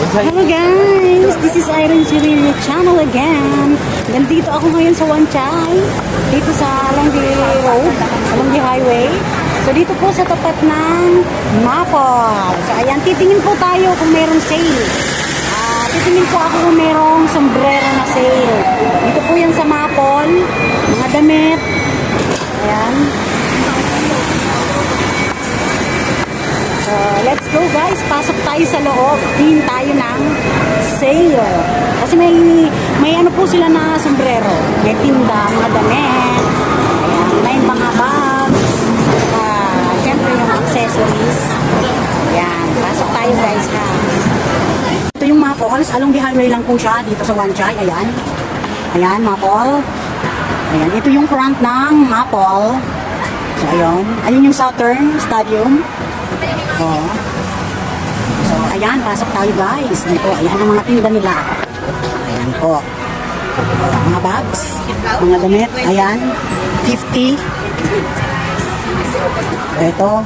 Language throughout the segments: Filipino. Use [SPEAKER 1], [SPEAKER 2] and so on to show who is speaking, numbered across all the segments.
[SPEAKER 1] Hello guys! This is Irene Cirillo channel again. Nandito ako ngayon sa Wanchay. Dito sa Alonggi Road, Alonggi Highway. So dito po sa tapat ng Mapol. So ayan, titingin po tayo kung mayroong sale. Titingin po ako kung mayroong sombrero na sale. Dito po yan sa Mapol. Mga damit. Ayan. Let's go guys, pasok tayo sa loob. Tingin tayo ng sale. Kasi may ano po sila na sombrero. May tinda, mga damit. Ayan, may mga bags. Siyempre yung accessories. Ayan, pasok tayo guys ha. Ito yung Mapol. Alonggi Highway lang po siya dito sa Wanchay. Ayan. Ayan, Mapol. Ayan, ito yung front ng Mapol. So ayun. Ayun yung Southern Stadium. Oh. So, ayan, pasok tayo guys. Dito, ayan ang mga tinda nila. Ayan po. Mga bags, mga damit. Ayan, 50. Ito.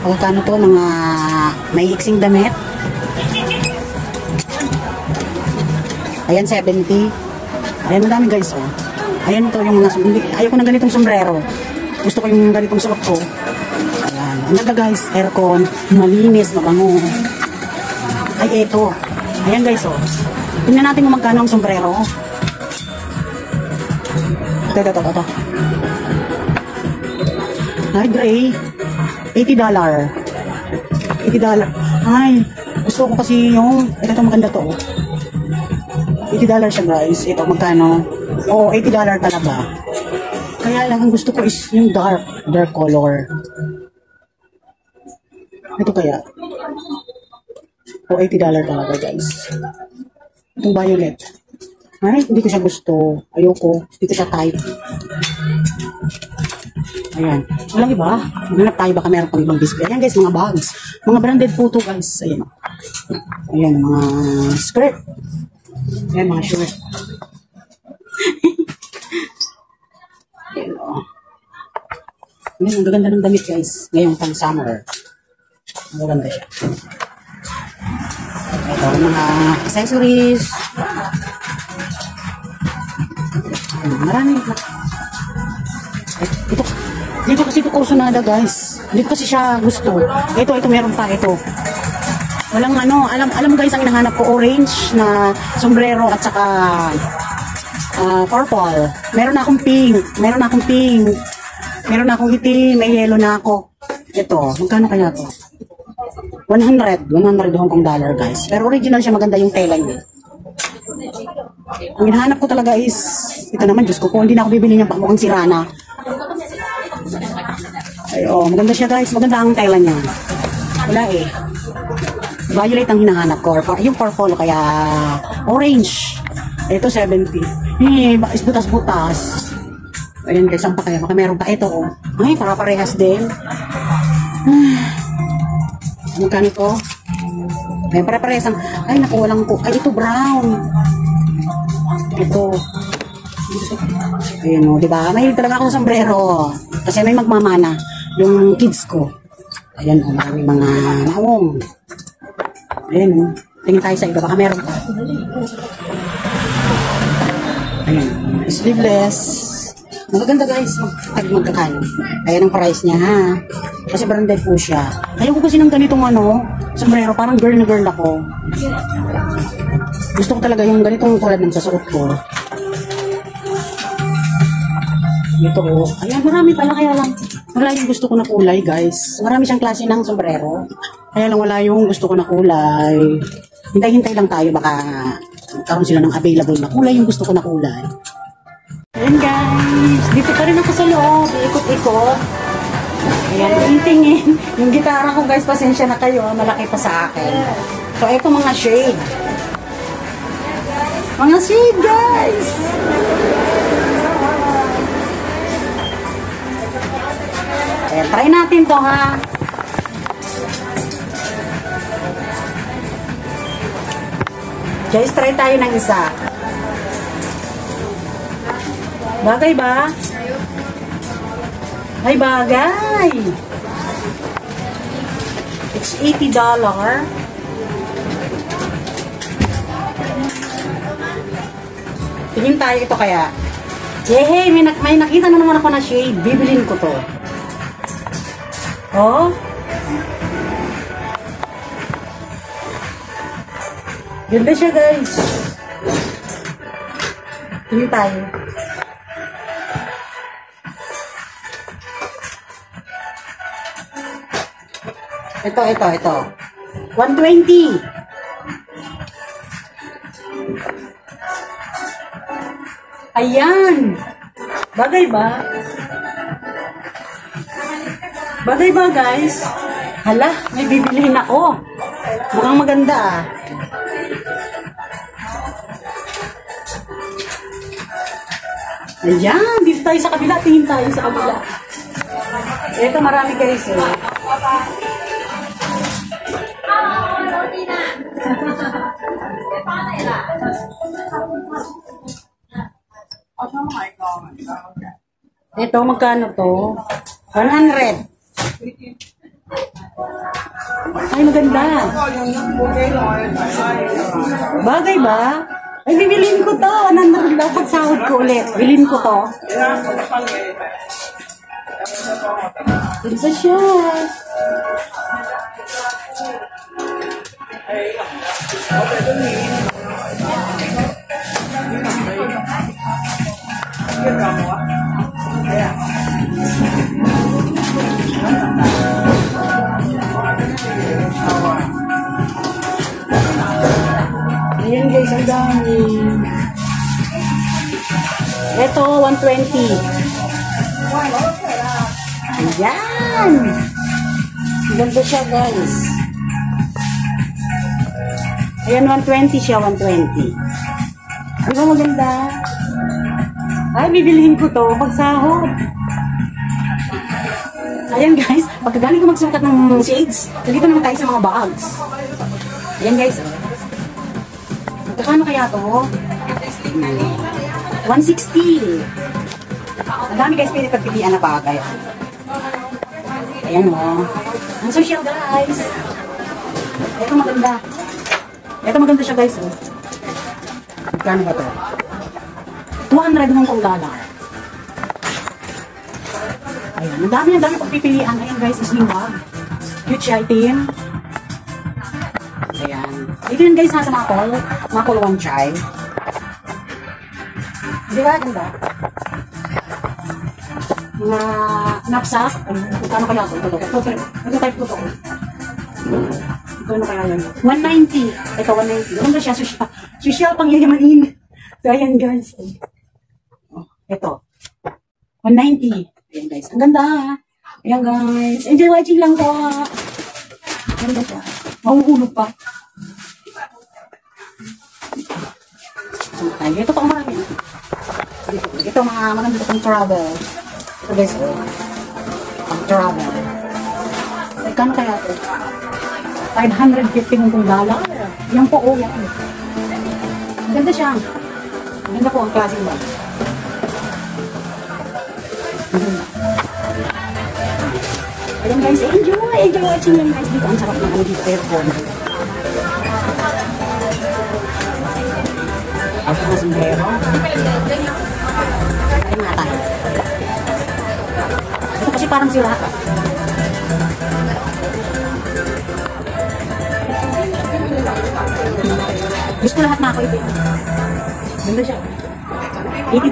[SPEAKER 1] Pagkano to, mga may hiksing damit. Ayan, 70. Ayan, madami guys, oh. Ayan to yung mga, ayoko ng ganitong sombrero. Gusto ko yung ganitong suot ko. Ang ganda guys, aircon, malinis, mabango. Ay, eto. Ayan guys, oh. Tingnan natin kung magkano ang sombrero. Ito. Ay, gray. $80. $80. Ay, gusto ko kasi yung, ito maganda to. $80 siya guys. Ito, magkano? Oo, $80 talaga. Kaya lang, ang gusto ko is yung dark color. Ito kaya. O, $80 talaga guys. Itong violet. Ay, hindi ko siya gusto. Ayoko. Hindi ko siya type. Ayan. Walang iba. Maghanap tayo baka meron pang ibang display. Ayan guys, mga bags. Mga branded po to guys. Ayan. Ayan, mga skirt. Ayan, mga shirt. Ayan o. Ayan, ang gaganda ng damit guys. Ngayong pang summer. Maganda siya. Ito, mga accessories. Marami. Ito, dito kasi ito kursunada guys. Dito kasi siya gusto. Ito, meron pa ito. Walang ano, alam guys ang hinahanap ko, orange na sombrero at saka purple. Meron akong pink. Meron akong itim, may yellow na ako. Ito, magkano kaya to? 100 Hong Kong dollar guys. Pero original siya, maganda yung tela niya. Ang hinahanap ko talaga is, ito naman, Diyos ko, kung hindi na ako bibili niya, mukhang sira na. Ay, oh, maganda siya guys, maganda ang tela niya. Wala eh. Violet ang hinahanap ko, yung purple, kaya orange. Ito 70. Is butas-butas. Ayan guys, saan pa kaya? Baka meron pa ito oh. Ay, para-parehas din. Magkano ito? Ay, para-parehas ang, ay naku, walang ko. Ay, ito brown. Ito. Ayun o, diba? May talaga akong sombrero. Kasi may magmamana yung kids ko. Ayan o, maraming mga naong. Ayan o. Tingin tayo sa iba, baka meron pa. Ayan, sleeveless. Magaganda guys, magkakano. Ayan ang price niya ha. Kasi branded po siya. Ayaw ko kasi ng ganitong ano, sombrero, parang girl na girl ako. Gusto ko talaga yung ganitong tulad ng sasuot ko. Ito oh. Ayan, marami pala, kaya lang wala yung gusto ko na kulay guys. Marami siyang klase ng sombrero. Kaya lang wala yung gusto ko na kulay. Hintay-hintay lang tayo, baka karoon sila ng available na kulay yung gusto ko na kulay. Ayan guys, dito pa rin ako sa loob, ikot-ikot. Ayan, tingin. Yung gitara ko guys, pasensya na kayo, malaki pa sa akin. So, ito mga shade. Mga shade guys! Ayan, try natin to ha. Guys, try tayo ng isa. Bagay ba? Ay, bagay. It's $80. Tingin tayo ito kaya. Yehey, may nakita na naman ako na shade. Bibilin ko to. Oh. Ganda siya, guys. Tingin tayo. Ito. 120. Ayan. Bagay ba? Bagay ba, guys? Hala, may bibilihin ako. Mukhang maganda ah. Ayan, dito tayo sa kabila. Tingin tayo sa kabila. Ito, marami guys eh. Ito, magkano to? 100. Ay, maganda. Bagay ba? Ay, bibilin ko to. 100 daw pag sahod ko ulit. Bilin ko to. Ganda siya. Ayan guys, ang dami. Ito, 120. Ayan. Ganda siya guys. Ayan, 120 siya, 120. Di ba maganda? Ay, bibilihin ko to pag sahod. Ayan guys, pagkagaling ko magsukat ng shades, dito naman tayo sa mga bags. Ayan guys. Magkakano kaya to? 160. Ang dami guys, pwede pagpilian na bagay. Ayan o. Ang social guys. Ito maganda. Ito maganda siya guys. Oh. Magkano ba to? 200 Hong Kong dollar. Ayan. Ang dami pagpipilian. Ayan guys, isliwag. Cute siya itim. Ayan. Ito yun guys ha sa mga call. Mga call one chai. Di ba? Ganda. Mga knapsack. Magkano kaya ito? Ito type ko ito. Magkano kaya yan? 190. Ito 190. Ganda siya. Social pang yayamanin. So ayan guys. Ito. 190. Ayan guys. Ang ganda ha. Ayan guys. Enjoy watching lang po. Ganda siya. Mahuhulog pa. Ito pa ang marami. Ito mga maganda itong travel. Ito guys. Ang travel. Kano kaya ito? 550 Hong Kong dollar. Yan po. Oh, yan. Maganda siya. Maganda po ang klaseng bag. Ayan guys, enjoy watching lang guys dito. Ang sarap ng ano dito, aircon. Ang mga sombrero. Ay mga tayo. Ito kasi parang sila. Gusto lahat na ako ito. Ganda siya. $80.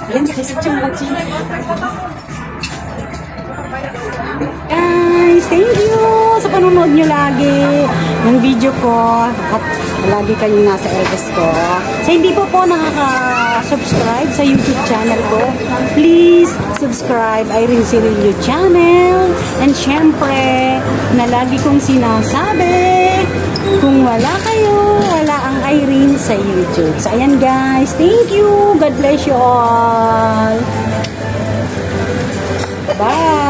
[SPEAKER 1] Ayan guys, ito yung watching. Guys, thank you sa panonood nyo lagi ng video ko at lagi kayong nasa LS ko. Sa hindi po nakaka-subscribe sa YouTube channel ko, please subscribe Irene Cirillo channel. And syempre, na lagi kong sinasabi, kung wala kayo, wala ang Irene sa YouTube. So ayan guys, thank you. God bless you all. Bye.